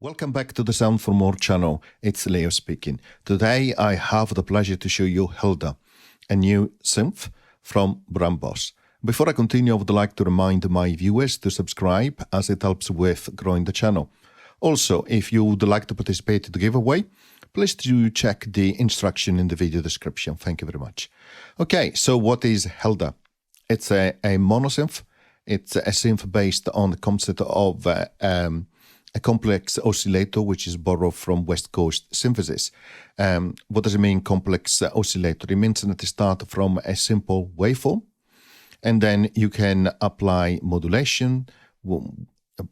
Welcome back to the Sound for More channel. It's Leo speaking. Today I have the pleasure to show you Hilda, a new synth from Bram Bos. Before I continue, I would like to remind my viewers to subscribe as it helps with growing the channel. Also, if you would like to participate in the giveaway, please do check the instruction in the video description. Thank you very much. Okay, so what is Hilda? It's a monosynth. It's a synth based on the concept of a complex oscillator, which is borrowed from West Coast synthesis. What does it mean, complex oscillator? It means that it starts from a simple waveform, and then you can apply modulation,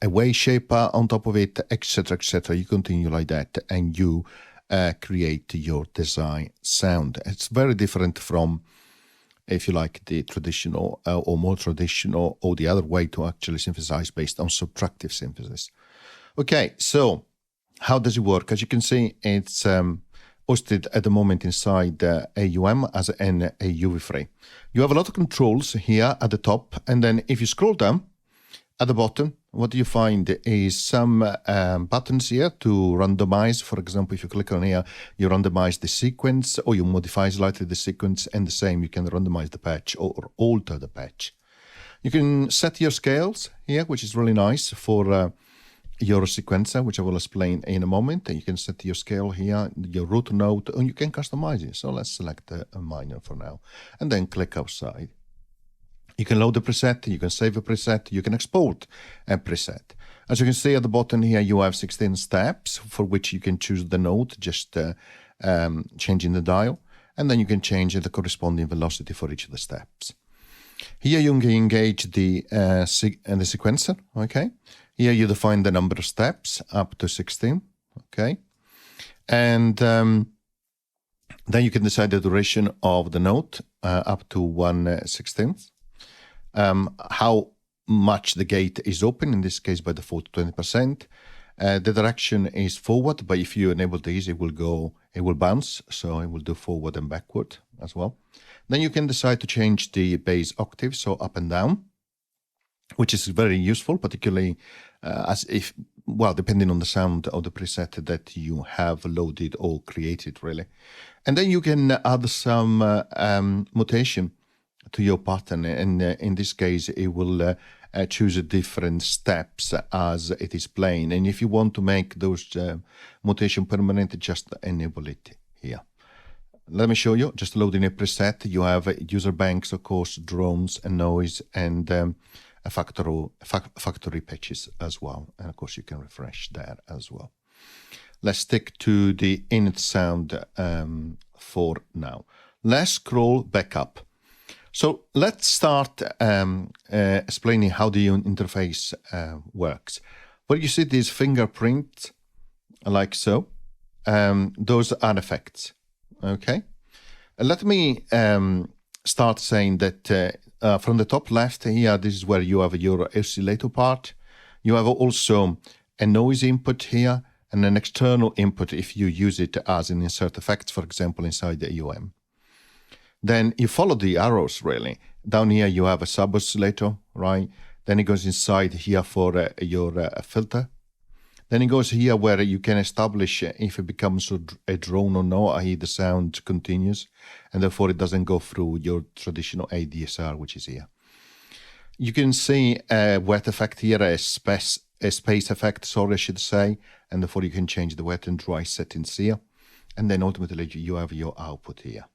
a wave shaper on top of it, etc., etc. You continue like that, and you create your desired sound. It's very different from, if you like, the traditional or more traditional, or the other way to actually synthesize based on subtractive synthesis. Okay, so how does it work? As you can see, it's hosted at the moment inside AUM as an UV3. You have a lot of controls here at the top, and then if you scroll down at the bottom, what you find is some buttons here to randomize. For example, if you click on here, you randomize the sequence, or you modify slightly the sequence, and the same, you can randomize the patch or alter the patch. You can set your scales here, which is really nice for your sequencer, which I will explain in a moment. And you can set your scale here, your root note, and you can customize it. So let's select a minor for now, and then click outside. You can load the preset, you can save a preset, you can export a preset. As you can see at the bottom here, you have 16 steps for which you can choose the note, just changing the dial, and then you can change the corresponding velocity for each of the steps. Here you can engage the sequencer, okay? Here you define the number of steps, up to 16, okay? And then you can decide the duration of the note, up to 1/16. How much the gate is open, in this case by default 20%. The direction is forward, but if you enable these, it will bounce, so it will do forward and backward as well. Then you can decide to change the bass octave, so up and down, which is very useful, particularly depending on the sound of the preset that you have loaded or created, really. And then you can add some mutation to your pattern, and in this case, it will choose different steps as it is playing. And if you want to make those mutation permanent, just enable it here. Let me show you, just loading a preset. You have user banks, of course, drones and noise, and factory patches as well. And of course, you can refresh there as well. Let's stick to the init sound for now. Let's scroll back up. So let's start explaining how the interface works. Well, you see these fingerprints like so. Those are effects. Okay, let me start saying that from the top left here, this is where you have your oscillator part. You have also a noise input here and an external input if you use it as an insert effect, for example, inside the UM. Then you follow the arrows, really. Down here you have a sub-oscillator, right? Then it goes inside here for your filter. Then it goes here where you can establish if it becomes a drone or no, i.e. the sound continues, and therefore it doesn't go through your traditional ADSR, which is here. You can see a wet effect here, a space effect, sorry, I should say, and therefore you can change the wet and dry settings here. And then ultimately you have your output here.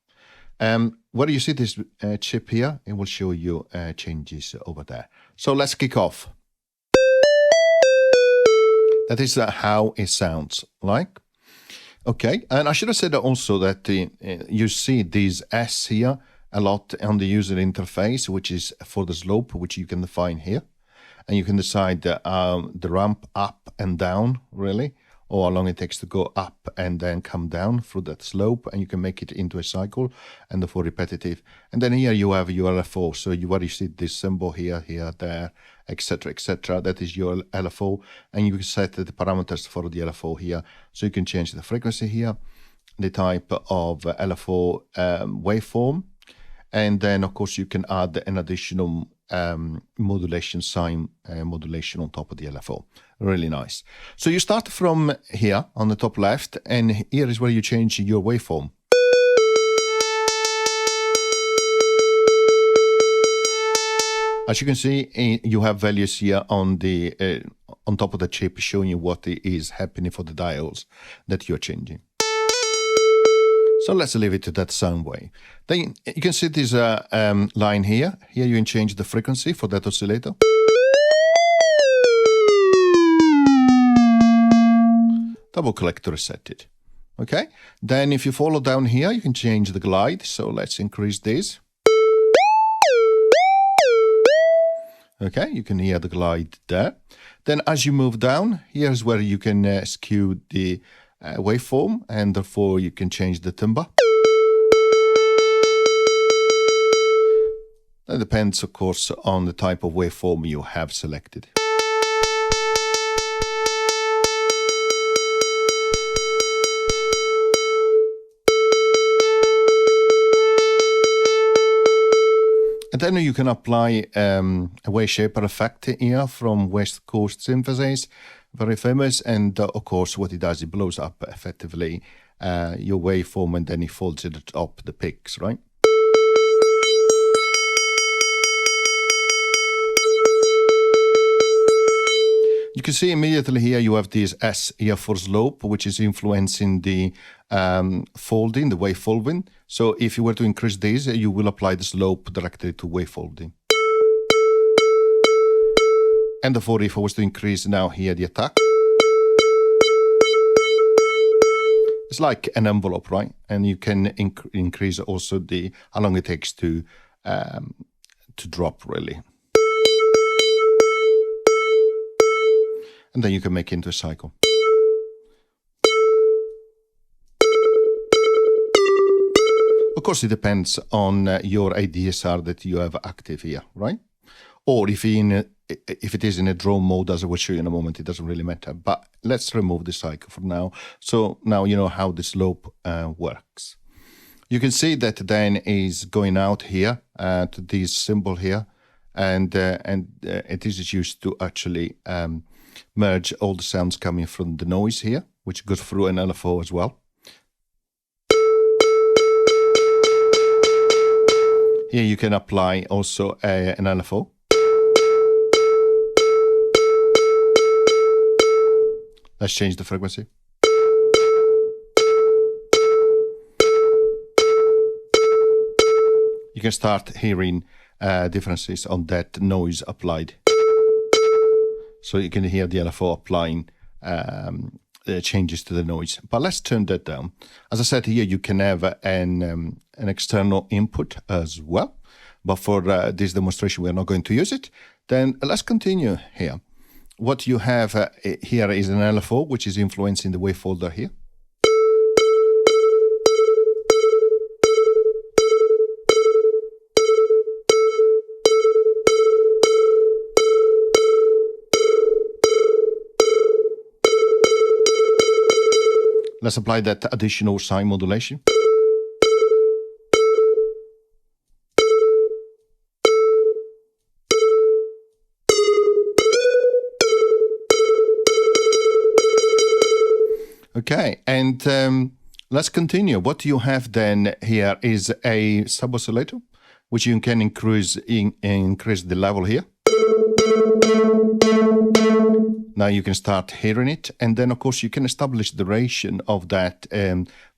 Where you see this chip here, it will show you changes over there. So let's kick off. That is how it sounds like. Okay, and I should have said also that you see these S here a lot on the user interface, which is for the slope, which you can define here. And you can decide the ramp up and down, really, or how long it takes to go up and then come down through that slope, and you can make it into a cycle and therefore repetitive. And then here you have your LFO, so where you see this symbol here, there, etc., etc. That is your LFO, and you can set the parameters for the LFO here. So you can change the frequency here, the type of LFO waveform, and then of course you can add an additional modulation, sine modulation on top of the LFO. Really nice. So you start from here on the top left, and here is where you change your waveform. As you can see, you have values here on the on top of the chip showing you what is happening for the dials that you're changing. So let's leave it to that same way. Then you can see this line here. Here you can change the frequency for that oscillator. Double click to reset it. Okay. Then if you follow down here, you can change the glide. So let's increase this. Okay, you can hear the glide there. Then as you move down, here's where you can skew the waveform, and therefore you can change the timbre. That depends, of course, on the type of waveform you have selected. And then you can apply a wave shaper effect here from West Coast Synthesizer, very famous. And of course, what it does, it blows up effectively your waveform, and then it folds it up the peaks, right? You can see immediately here you have this S here for slope, which is influencing the folding, the wave folding. So if you were to increase this, you will apply the slope directly to wave folding. And therefore, if I was to increase now here the attack, it's like an envelope, right? And you can increase also the how long it takes to drop, really. And then you can make it into a cycle. Of course, it depends on your ADSR that you have active here, right? Or if it is in a drone mode, as I will show you in a moment, it doesn't really matter. But let's remove the cycle for now. So now you know how the slope works. You can see that then is going out here to this symbol here, and it is used to actually merge all the sounds coming from the noise here, which goes through an LFO as well. Here you can apply also an LFO. Let's change the frequency. You can start hearing differences on that noise applied. So you can hear the LFO applying changes to the noise. But let's turn that down. As I said here, you can have an external input as well. But for this demonstration, we're not going to use it. Then let's continue here. What you have here is an LFO, which is influencing the wave folder here. Let's apply that additional sine modulation. Okay, and let's continue. What you have then here is a sub-oscillator, which you can increase the level here. Now you can start hearing it, and then of course you can establish the duration of that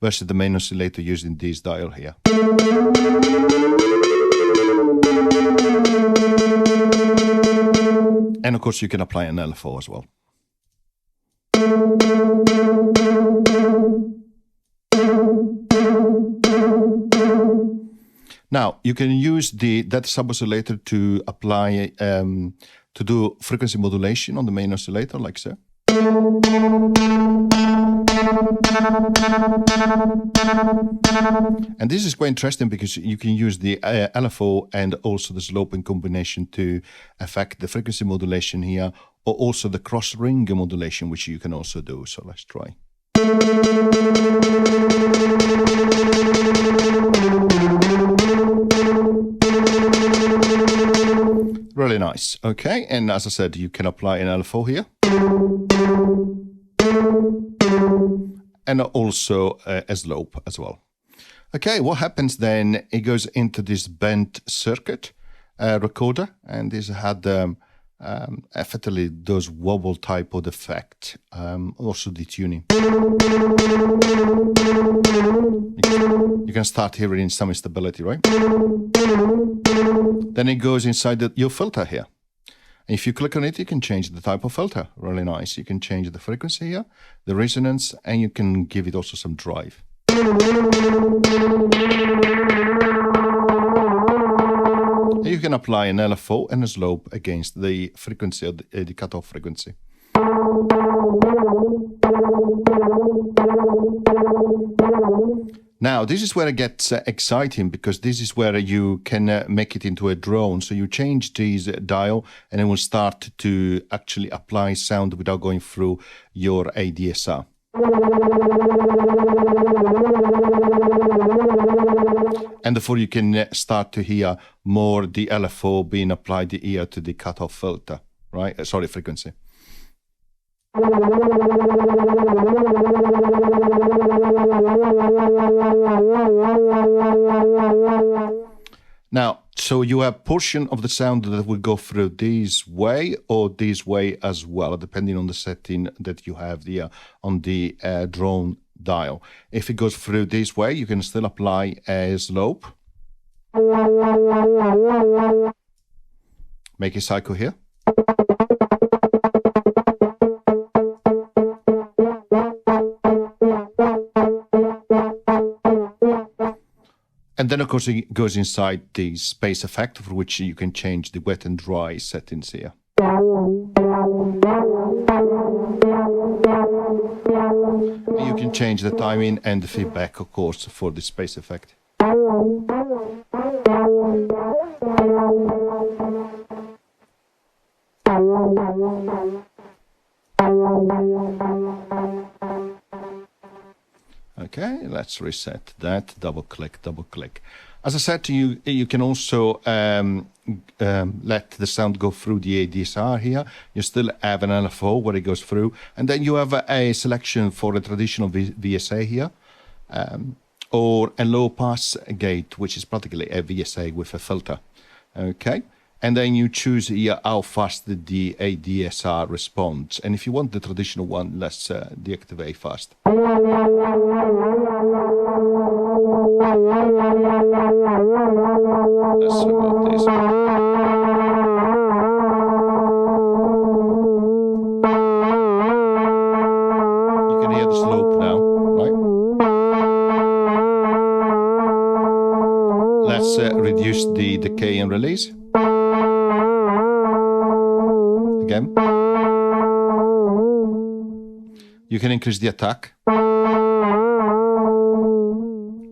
versus the main oscillator using this dial here. And of course you can apply an LFO as well. Now you can use that sub-oscillator to apply to do frequency modulation on the main oscillator, like so. And this is quite interesting because you can use the LFO and also the slope in combination to affect the frequency modulation here, or also the cross-ring modulation, which you can also do. So let's try. nice. Okay, and as I said, you can apply an LFO here. And also a slope as well. Okay, what happens then, it goes into this bent circuit recorder, and this had effectively those wobble type of effect, also detuning. You can start hearing some instability, right? Then it goes inside your filter here. And if you click on it, you can change the type of filter. Really nice. You can change the frequency here, the resonance, and you can give it also some drive. You can apply an LFO and a slope against the frequency of the cutoff frequency. Now, this is where it gets exciting, because this is where you can make it into a drone. So you change this dial and it will start to actually apply sound without going through your ADSR. And therefore you can start to hear more the LFO being applied here to the cutoff filter, right? Sorry, frequency. Now, so you have portion of the sound that will go through this way or this way as well, depending on the setting that you have here on the drone dial. If it goes through this way, you can still apply a slope. Make a cycle here. And then, of course, it goes inside the space effect, for which you can change the wet and dry settings here. You can change the timing and the feedback, of course, for the space effect. Okay, let's reset that. Double click, double click. As I said to you, you can also let the sound go through the ADSR here. You still have an LFO where it goes through. And then you have a selection for a traditional VSA here, or a low pass gate, which is practically a VSA with a filter. Okay. And then you choose here how fast the ADSR responds. And if you want the traditional one, let's deactivate fast. Let's remove this. You can hear the slope now, right? Let's reduce the decay and release. Again. You can increase the attack.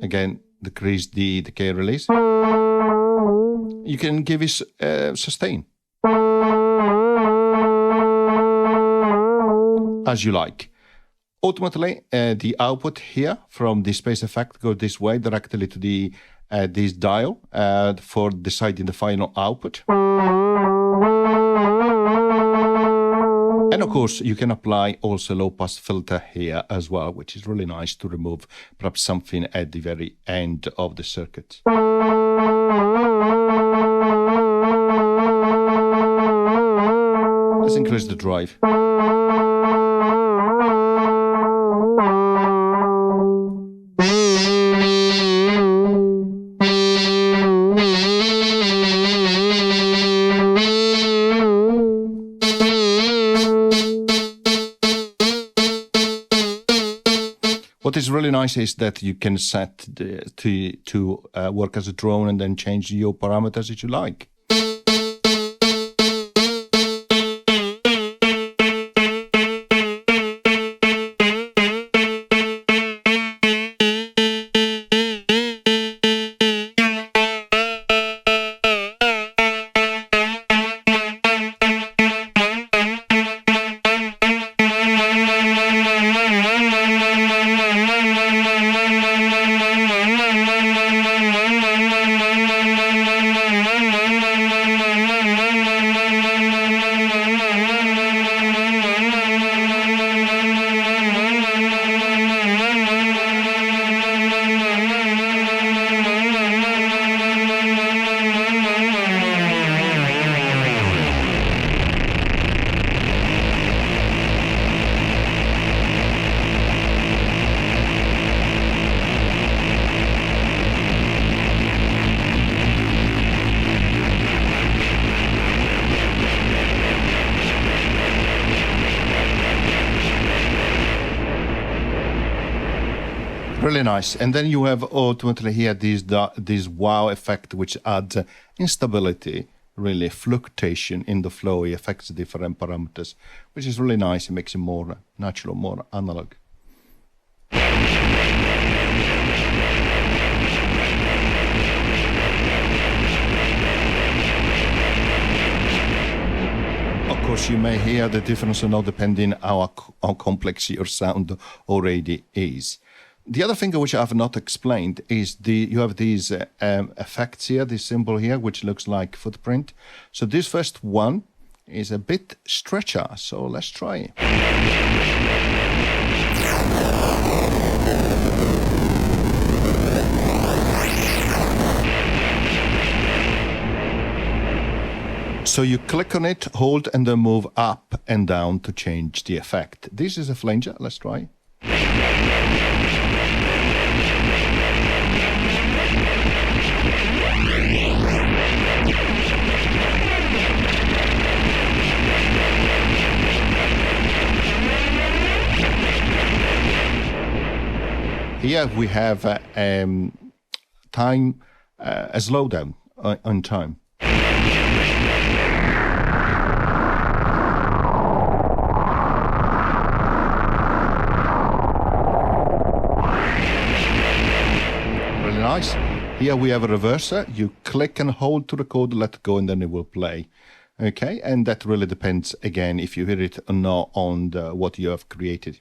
Again, decrease the decay release. You can give it sustain. As you like. Ultimately, the output here from the space effect goes this way directly to the this dial for deciding the final output. And of course, you can apply also low pass filter here as well, which is really nice to remove perhaps something at the very end of the circuit. Let's increase the drive. What is really nice is that you can set to work as a drone and then change your parameters as you like. Really nice. And then you have ultimately here this wow effect, which adds instability, really fluctuation in the flow. It affects different parameters, which is really nice. It makes it more natural, more analog. Of course, you may hear the difference now depending how complex your sound already is. The other thing which I have not explained is you have these effects here, this symbol here, which looks like footprint. So this first one is a bit stretcher. So let's try it. So you click on it, hold, and then move up and down to change the effect. This is a flanger. Let's try. Here we have a slowdown on time. Really nice. Here we have a reverser. You click and hold to record, let go, and then it will play. Okay, and that really depends, again, if you hear it or not on what you have created.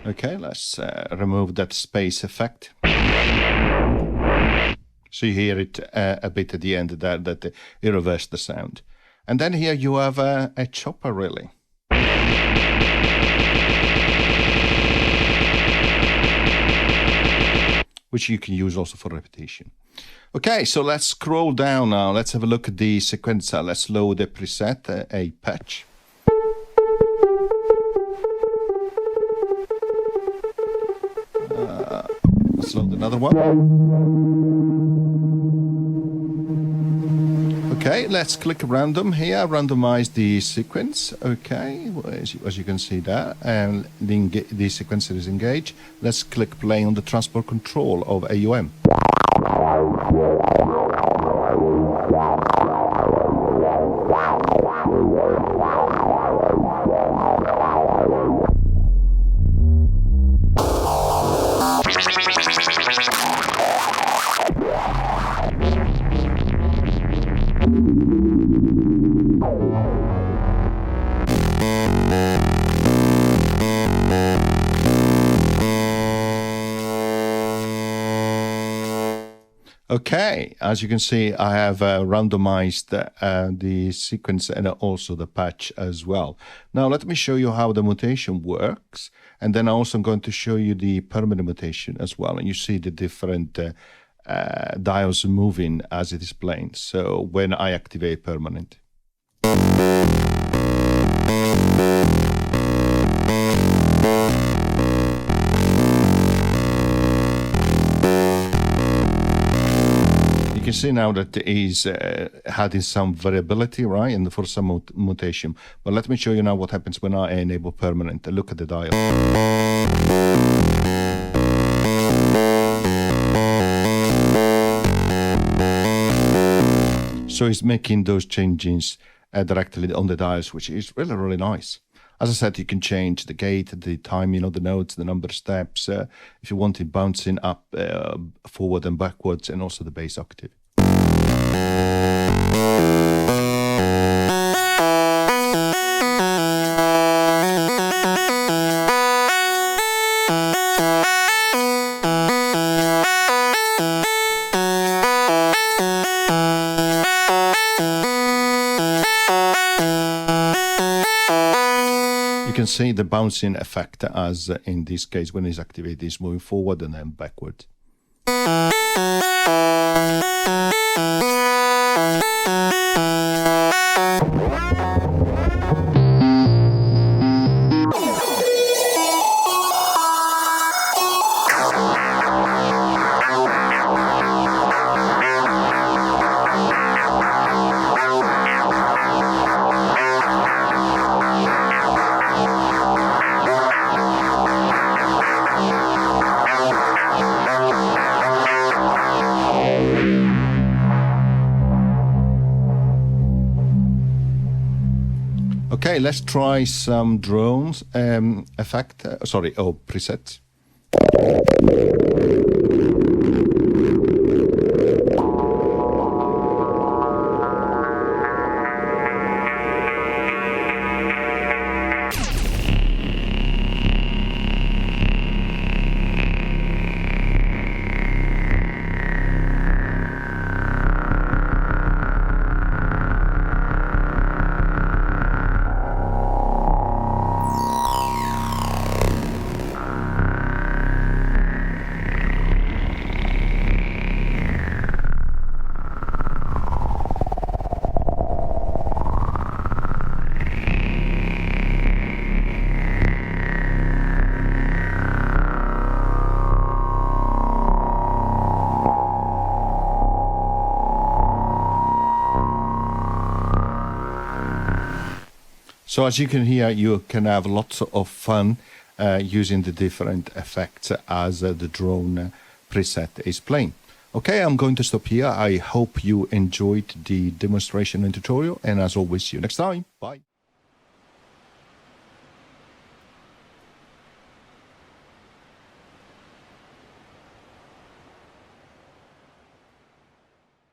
Okay, let's remove that space effect. So you hear it a bit at the end there, that it reversed the sound. And then here you have a chopper, really. Which you can use also for repetition. Okay, so let's scroll down now. Let's have a look at the sequencer. Let's load the preset, a patch. Let's load another one. Okay, let's click random here, randomize the sequence. Okay, as you can see there, and the sequencer is engaged. Let's click play on the transport control of AUM. Okay, as you can see, I have randomized the sequence and also the patch as well. Now, let me show you how the mutation works. And then also I'm going to show you the permanent mutation as well. And you see the different dials moving as it is playing. So when I activate permanent. You can see now that it is having some variability, right, and for some mutation. But let me show you now what happens when I enable permanent. Look at the dial. So it's making those changes directly on the dials, which is really, really nice. As I said, you can change the gate, the timing of the notes, the number of steps, if you want it bouncing up, forward and backwards, and also the bass octave. You can see the bouncing effect as in this case when it's activated, it's moving forward and then backward. Okay, let's try some drones effect, presets. So as you can hear, you can have lots of fun using the different effects as the drone preset is playing. Okay, I'm going to stop here. I hope you enjoyed the demonstration and tutorial. And as always, see you next time. Bye.